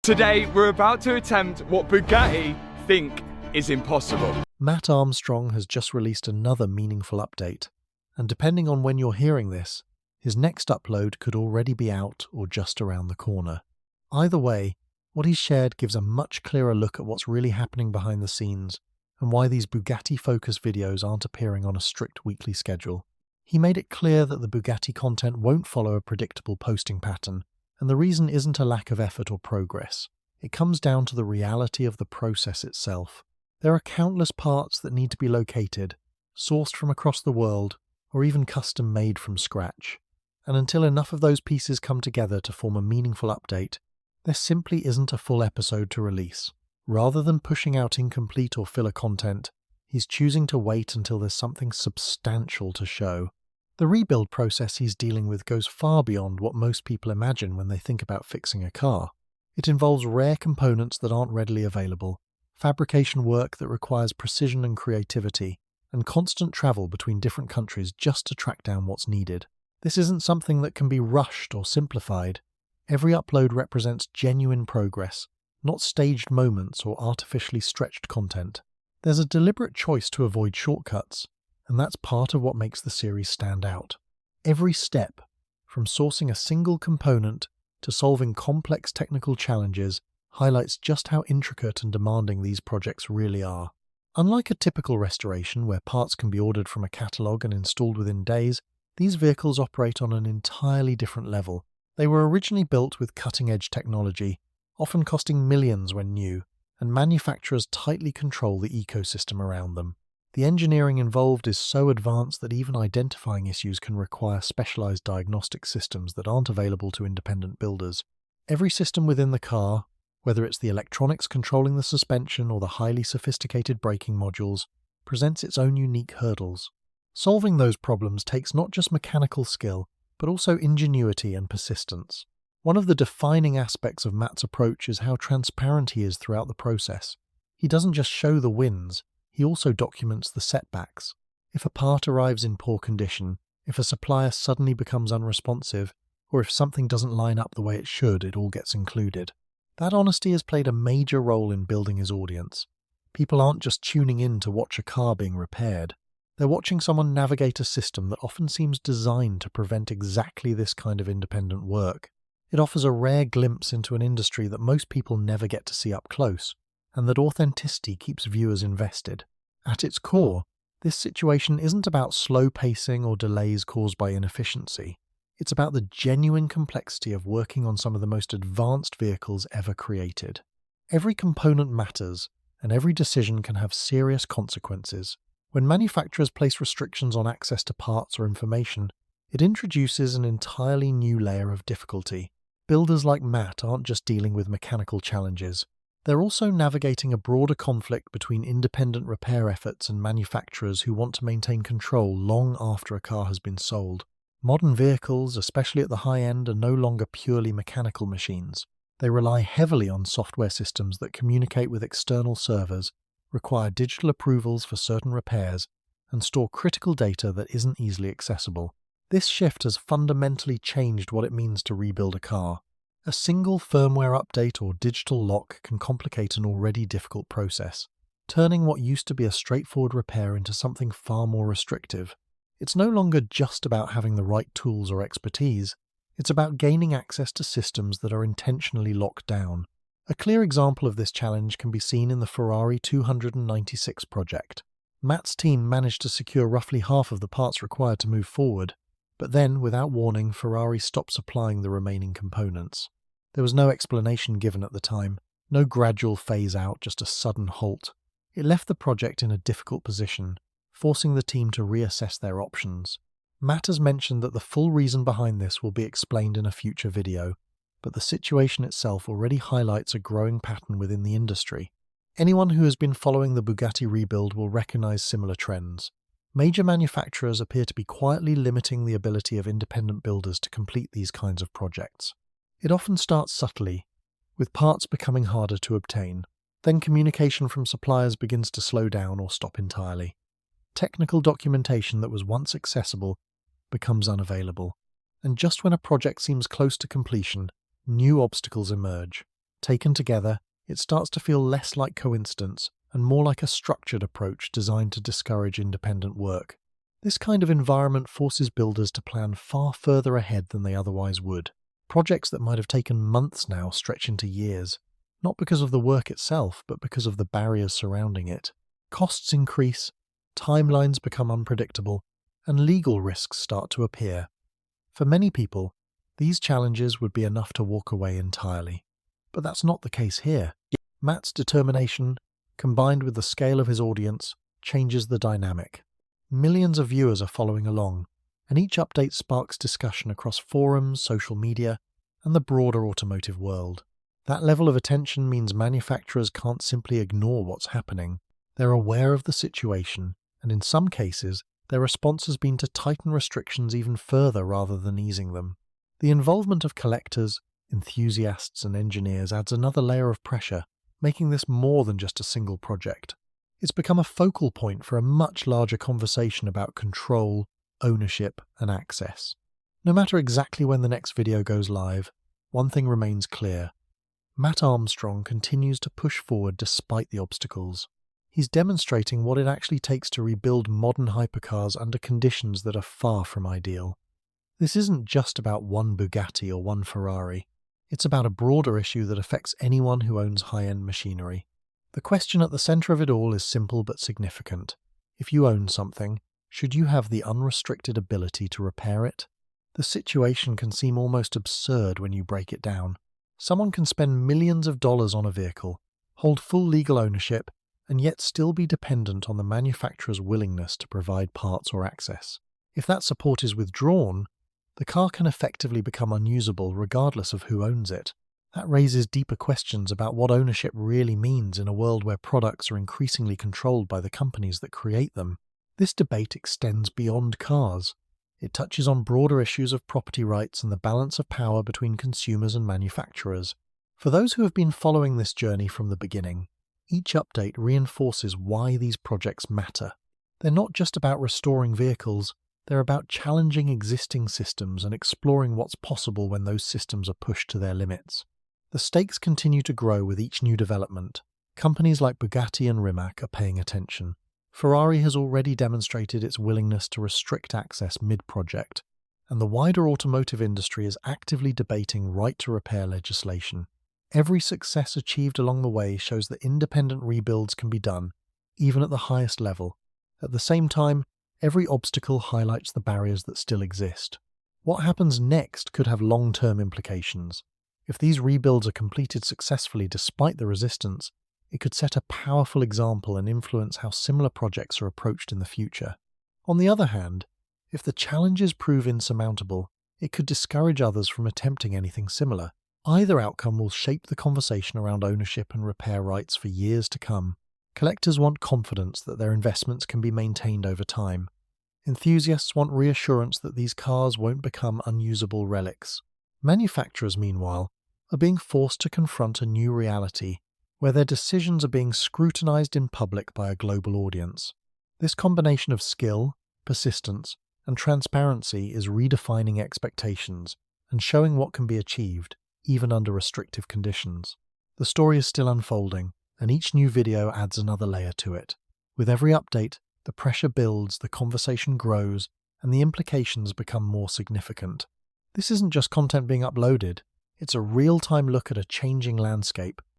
Today, we're about to attempt what Bugatti think is impossible. Mat Armstrong has just released another meaningful update, and depending on when you're hearing this, his next upload could already be out or just around the corner. Either way, what he's shared gives a much clearer look at what's really happening behind the scenes and why these Bugatti-focused videos aren't appearing on a strict weekly schedule. He made it clear that the Bugatti content won't follow a predictable posting pattern, and the reason isn't a lack of effort or progress. It comes down to the reality of the process itself. There are countless parts that need to be located, sourced from across the world, or even custom made from scratch. And until enough of those pieces come together to form a meaningful update, there simply isn't a full episode to release. Rather than pushing out incomplete or filler content, he's choosing to wait until there's something substantial to show. The rebuild process he's dealing with goes far beyond what most people imagine when they think about fixing a car. It involves rare components that aren't readily available, fabrication work that requires precision and creativity, and constant travel between different countries just to track down what's needed. This isn't something that can be rushed or simplified. Every upload represents genuine progress, not staged moments or artificially stretched content. There's a deliberate choice to avoid shortcuts, and that's part of what makes the series stand out. Every step, from sourcing a single component to solving complex technical challenges, highlights just how intricate and demanding these projects really are. Unlike a typical restoration where parts can be ordered from a catalogue and installed within days, these vehicles operate on an entirely different level. They were originally built with cutting-edge technology, often costing millions when new, and manufacturers tightly control the ecosystem around them. The engineering involved is so advanced that even identifying issues can require specialized diagnostic systems that aren't available to independent builders. Every system within the car, whether it's the electronics controlling the suspension or the highly sophisticated braking modules, presents its own unique hurdles. Solving those problems takes not just mechanical skill, but also ingenuity and persistence. One of the defining aspects of Mat's approach is how transparent he is throughout the process. He doesn't just show the wins, he also documents the setbacks. If a part arrives in poor condition, if a supplier suddenly becomes unresponsive, or if something doesn't line up the way it should, it all gets included. That honesty has played a major role in building his audience. People aren't just tuning in to watch a car being repaired. They're watching someone navigate a system that often seems designed to prevent exactly this kind of independent work. It offers a rare glimpse into an industry that most people never get to see up close, and that authenticity keeps viewers invested. At its core, this situation isn't about slow pacing or delays caused by inefficiency. It's about the genuine complexity of working on some of the most advanced vehicles ever created. Every component matters, and every decision can have serious consequences. When manufacturers place restrictions on access to parts or information, it introduces an entirely new layer of difficulty. Builders like Mat aren't just dealing with mechanical challenges. They're also navigating a broader conflict between independent repair efforts and manufacturers who want to maintain control long after a car has been sold. Modern vehicles, especially at the high end, are no longer purely mechanical machines. They rely heavily on software systems that communicate with external servers, require digital approvals for certain repairs, and store critical data that isn't easily accessible. This shift has fundamentally changed what it means to rebuild a car. A single firmware update or digital lock can complicate an already difficult process, turning what used to be a straightforward repair into something far more restrictive. It's no longer just about having the right tools or expertise, it's about gaining access to systems that are intentionally locked down. A clear example of this challenge can be seen in the Ferrari 296 project. Mat's team managed to secure roughly half of the parts required to move forward, but then, without warning, Ferrari stopped supplying the remaining components. There was no explanation given at the time, no gradual phase out, just a sudden halt. It left the project in a difficult position, forcing the team to reassess their options. Mat has mentioned that the full reason behind this will be explained in a future video, but the situation itself already highlights a growing pattern within the industry. Anyone who has been following the Bugatti rebuild will recognize similar trends. Major manufacturers appear to be quietly limiting the ability of independent builders to complete these kinds of projects. It often starts subtly, with parts becoming harder to obtain. Then communication from suppliers begins to slow down or stop entirely. Technical documentation that was once accessible becomes unavailable. And just when a project seems close to completion, new obstacles emerge. Taken together, it starts to feel less like coincidence and more like a structured approach designed to discourage independent work. This kind of environment forces builders to plan far further ahead than they otherwise would. Projects that might have taken months now stretch into years, not because of the work itself, but because of the barriers surrounding it. Costs increase, timelines become unpredictable, and legal risks start to appear. For many people, these challenges would be enough to walk away entirely. But that's not the case here. Mat's determination, combined with the scale of his audience, changes the dynamic. Millions of viewers are following along, and each update sparks discussion across forums, social media, and the broader automotive world. That level of attention means manufacturers can't simply ignore what's happening. They're aware of the situation, and in some cases, their response has been to tighten restrictions even further rather than easing them. The involvement of collectors, enthusiasts, and engineers adds another layer of pressure, making this more than just a single project. It's become a focal point for a much larger conversation about control, ownership, and access. No matter exactly when the next video goes live, one thing remains clear. Mat Armstrong continues to push forward despite the obstacles. He's demonstrating what it actually takes to rebuild modern hypercars under conditions that are far from ideal. This isn't just about one Bugatti or one Ferrari. It's about a broader issue that affects anyone who owns high-end machinery. The question at the center of it all is simple but significant. If you own something, should you have the unrestricted ability to repair it? The situation can seem almost absurd when you break it down. Someone can spend millions of dollars on a vehicle, hold full legal ownership, and yet still be dependent on the manufacturer's willingness to provide parts or access. If that support is withdrawn, the car can effectively become unusable regardless of who owns it. That raises deeper questions about what ownership really means in a world where products are increasingly controlled by the companies that create them. This debate extends beyond cars. It touches on broader issues of property rights and the balance of power between consumers and manufacturers. For those who have been following this journey from the beginning, each update reinforces why these projects matter. They're not just about restoring vehicles, they're about challenging existing systems and exploring what's possible when those systems are pushed to their limits. The stakes continue to grow with each new development. Companies like Bugatti and Rimac are paying attention. Ferrari has already demonstrated its willingness to restrict access mid-project, and the wider automotive industry is actively debating right-to-repair legislation. Every success achieved along the way shows that independent rebuilds can be done, even at the highest level. At the same time, every obstacle highlights the barriers that still exist. What happens next could have long-term implications. If these rebuilds are completed successfully despite the resistance, it could set a powerful example and influence how similar projects are approached in the future. On the other hand, if the challenges prove insurmountable, it could discourage others from attempting anything similar. Either outcome will shape the conversation around ownership and repair rights for years to come. Collectors want confidence that their investments can be maintained over time. Enthusiasts want reassurance that these cars won't become unusable relics. Manufacturers, meanwhile, are being forced to confront a new reality where their decisions are being scrutinized in public by a global audience. This combination of skill, persistence, and transparency is redefining expectations and showing what can be achieved, even under restrictive conditions. The story is still unfolding, and each new video adds another layer to it. With every update, the pressure builds, the conversation grows, and the implications become more significant. This isn't just content being uploaded, it's a real-time look at a changing landscape,